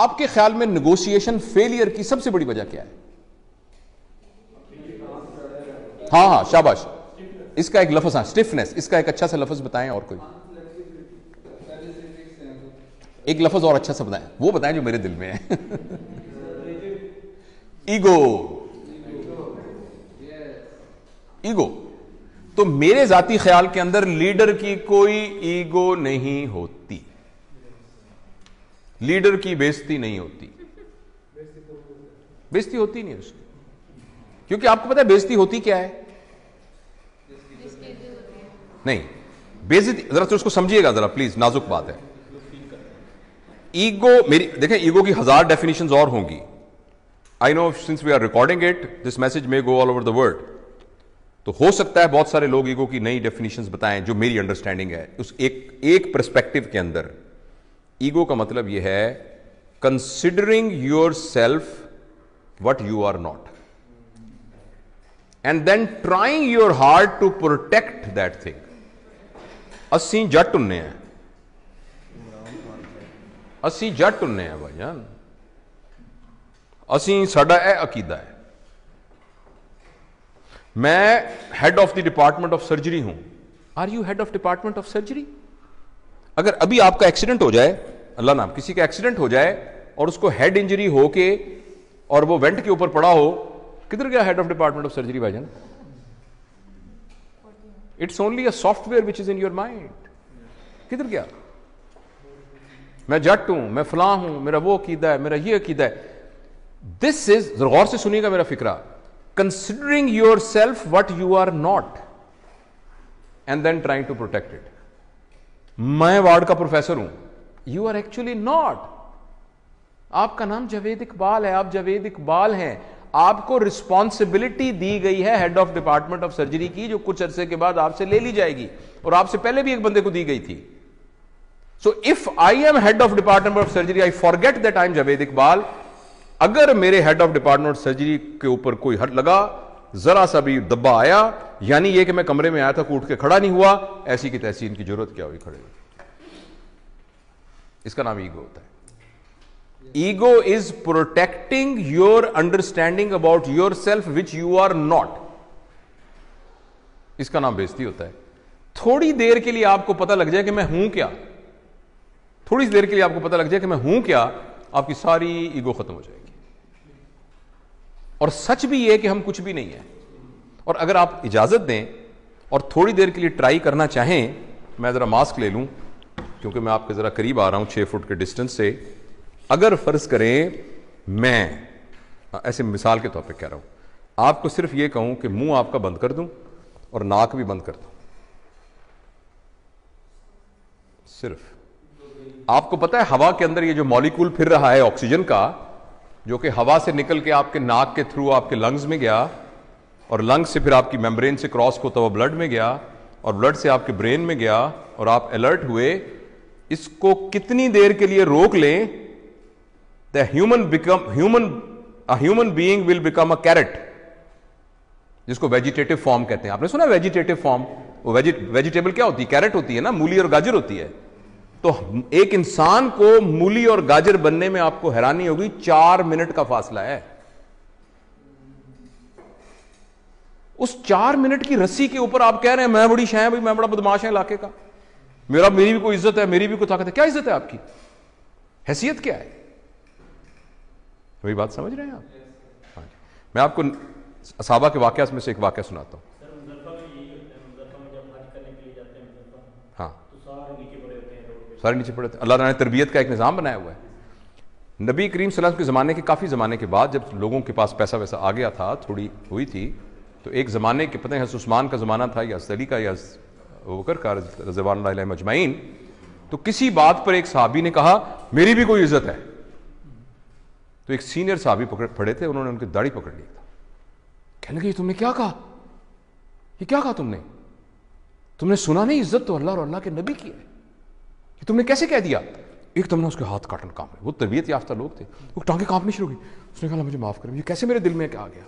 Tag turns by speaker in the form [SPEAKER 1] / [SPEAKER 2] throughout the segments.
[SPEAKER 1] آپ کے خیال میں نیگوشیشن فیلئر کی سب سے بڑی وجہ کیا ہے؟ ہاں شاباش، اس کا ایک لفظ، ہاں اسٹفنس، اس کا ایک اچھا سا لفظ بتائیں. اور کوئی ایک لفظ اور اچھا سا بتائیں، وہ بتائیں جو میرے دل میں ہے. ایگو. ایگو. تو میرے ذاتی خیال کے اندر لیڈر کی کوئی ایگو نہیں ہوتی، لیڈر کی بےزتی نہیں ہوتی. بےزتی ہوتی نہیں اس کی، کیونکہ آپ کو پتا ہے بےزتی ہوتی کیا ہے؟ نہیں، بےزتی ذرا تو اس کو سمجھیے گا ذرا پلیز، نازک بات ہے. ایگو، میری دیکھیں ایگو کی 1000 ڈیفینیشنز اور ہوں گی. I know since we are recording it, this message may go all over the world. تو ہو سکتا ہے بہت سارے لوگ ایگو کی نئی ڈیفینیشنز بتائیں جو میری انڈرسٹینڈنگ ہے. اس ایک پرسپیکٹو کے اندر ایگو کا مطلب یہ ہے considering yourself what you are not and then trying your hard to protect that thing. اسی جٹ اننے ہیں، اسی جٹ اننے ہیں بھائی جان، اسی ساڈا اے عقیدہ ہے. میں head of the department of surgery ہوں. Are you head of department of surgery? اگر ابھی آپ کا ایکسیڈنٹ ہو جائے، اللہ نام کسی کا ایکسیڈنٹ ہو جائے اور اس کو ہیڈ انجری ہو کے اور وہ وینٹ کے اوپر پڑا ہو، کدھر گیا head of department of surgery بھائی جان؟ It's only a software which is in your mind. کدھر گیا؟ میں جٹ ہوں، میں فلاں ہوں، میرا وہ عقیدہ ہے، میرا یہ عقیدہ ہے. دس از، غور سے سنیے گا میرا فکرہ، considering yourself what you are not and then trying to protect it. میں وارڈ کا پروفیسر ہوں، you are actually not. آپ کا نام جاوید اقبال ہے، آپ جاوید اقبال ہیں. آپ کو رسپانسبلٹی دی گئی ہے head of department of surgery کی، جو کچھ عرصے کے بعد آپ سے لے لی جائے گی، اور آپ سے پہلے بھی ایک بندے کو دی گئی تھی. So if I am head of department of surgery, I forget that I am Javed Iqbal. اگر میرے ہیڈ آف ڈپارٹمنٹ سرجری کے اوپر کوئی ہٹ لگا، ذرا سا بھی دبا آیا، یعنی یہ کہ میں کمرے میں آیا تھا، کوٹ کے کھڑا نہیں ہوا، ایسی کی تیسی ان کی ضرورت کیا ہوئی کھڑے ہوئی. اس کا نام ایگو ہوتا ہے. Ego is protecting your understanding about yourself which you are not. اس کا نام بےزتی ہوتا ہے. تھوڑی دیر کے لیے آپ کو پتہ لگ جائے کہ میں ہوں کیا، تھوڑی دیر کے لیے آپ کو پتہ لگ جائے کہ میں ہوں کیا، آپ کی ساری ایگو ختم ہو جائے گی. اور سچ بھی یہ کہ ہم کچھ بھی نہیں ہیں. اور اگر آپ اجازت دیں اور تھوڑی دیر کے لیے ٹرائی کرنا چاہیں، میں ذرا ماسک لے لوں کیونکہ میں آپ کے ذرا قریب آ رہا ہوں 6 فٹ کے ڈسٹنس سے. اگر فرض کریں میں ایسے مثال کے طور پہ کہہ رہا ہوں، آپ کو صرف یہ کہوں کہ منہ آپ کا بند کر دوں اور ناک بھی بند کر دوں، صرف آپ کو پتا ہے ہوا کے اندر یہ جو مالیکول پھر رہا ہے آکسیجن کا، جو کہ ہوا سے نکل کے آپ کے ناک کے تھرو آپ کے لنگز میں گیا، اور لنگز سے پھر آپ کی میمبرین سے کراس ہوتا ہوا بلڈ میں گیا، اور بلڈ سے آپ کے برین میں گیا، اور آپ الرٹ ہوئے. اس کو کتنی دیر کے لیے روک لیں، the human being will become a carrot، جس کو ویجیٹیٹو فارم کہتے ہیں. آپ نے سنا ویجیٹیٹو فارم؟ وہ ویجیٹیبل کیا ہوتی ہے؟ کیرٹ ہوتی ہے نا، مولی اور گاجر ہوتی ہے. تو ایک انسان کو مولی اور گاجر بننے میں آپ کو حیرانی ہوگی 4 منٹ کا فاصلہ ہے. اس 4 منٹ کی رسی کے اوپر آپ کہہ رہے ہیں میں بڑی شے بھائی، میں بڑا بدماش ہے علاقے کا، میری بھی کوئی عزت ہے، میری بھی کوئی طاقت ہے. کیا عزت ہے آپ کی؟ حیثیت کیا ہے؟ وہی بات سمجھ رہے ہیں آپ؟ ہاں جی. میں آپ کو صحابہ کے واقعات میں سے ایک واقعہ سناتا ہوں. ہاں، سارے نیچے پڑے تھے. اللہ تعالیٰ نے تربیت کا ایک نظام بنایا ہوا ہے. نبی کریم صلی اللہ علیہ وسلم کے زمانے کے کافی زمانے کے بعد جب لوگوں کے پاس پیسہ ویسا آ گیا تھا، تھوڑی ہوئی تھی، تو ایک زمانے کے پتہ ہے حضرت عثمان کا زمانہ تھا یا حضرت علی کا یا ابوبکر کا رضوان اللہ علیہم اجمعین. تو کسی بات پر ایک صحابی نے کہا میری بھی کوئی عزت ہے. تو ایک سینئر صحابی پڑے تھے، انہوں نے ان کی داڑھی پکڑ لی تھا. کہنے لگے تم نے کیا کہا؟ یہ کیا کہا تم نے سنا نہیں؟ عزت تو اللہ اور اللہ کے نبی کی ہے، یہ تم نے کیسے کہہ دیا؟ ایک تم نے اس کے ہاتھ کاٹن کانپ رہے، وہ تربیت یافتہ لوگ تھے، وہ ٹانگیں کانپنی شروع ہوئی. اس نے کہا مجھے معاف کریں، یہ کیسے میرے دل میں کیا آ گیا؟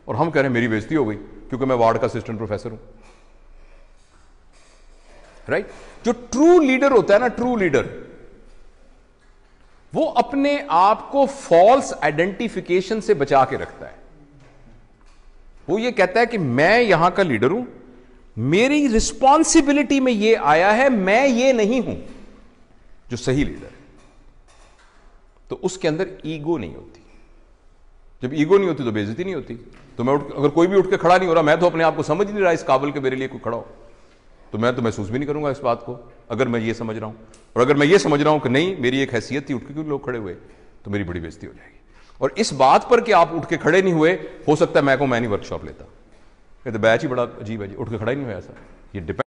[SPEAKER 1] اور ہم کہہ رہے ہیں میری بےزتی ہو گئی کیونکہ میں وارڈ کا اسسٹنٹ پروفیسر ہوں. رائٹ؟ جو ٹرو لیڈر ہوتا ہے نا، ٹرو لیڈر، وہ اپنے آپ کو فالس آئیڈینٹیفیکیشن سے بچا کے رکھتا ہے. وہ یہ کہتا ہے کہ میں یہاں کا لیڈر ہوں, میری رسپانسبلٹی میں یہ آیا ہے, میں یہ نہیں ہوں جو صحیح لیڈر ہے. تو اس کے اندر ایگو نہیں ہوتی. جب ایگو نہیں ہوتی تو بے عزتی نہیں ہوتی. تو میں اگر کوئی بھی اٹھ کے کھڑا نہیں ہو رہا, میں تو اپنے آپ کو سمجھ نہیں رہا اس قابل کہ میرے لیے کوئی کھڑا ہو, تو میں تو محسوس بھی نہیں کروں گا اس بات کو, اگر میں یہ سمجھ رہا ہوں. اور اگر میں یہ سمجھ رہا ہوں کہ نہیں میری ایک حیثیت تھی, اٹھ کے کیوں لوگ کھڑے ہوئے, تو میری بڑی بے عزتی ہو جائے گی. اور اس بات پر کہ آپ اٹھ کے کھڑے نہیں ہوئے, ہو سکتا ہے میں نہیں ورک شاپ لیتا, کہتے بیچ ہی بڑا عجیب ہے جی, اٹھ کے کھڑا ہی نہیں ہوا ایسا. یہ ڈیپینڈ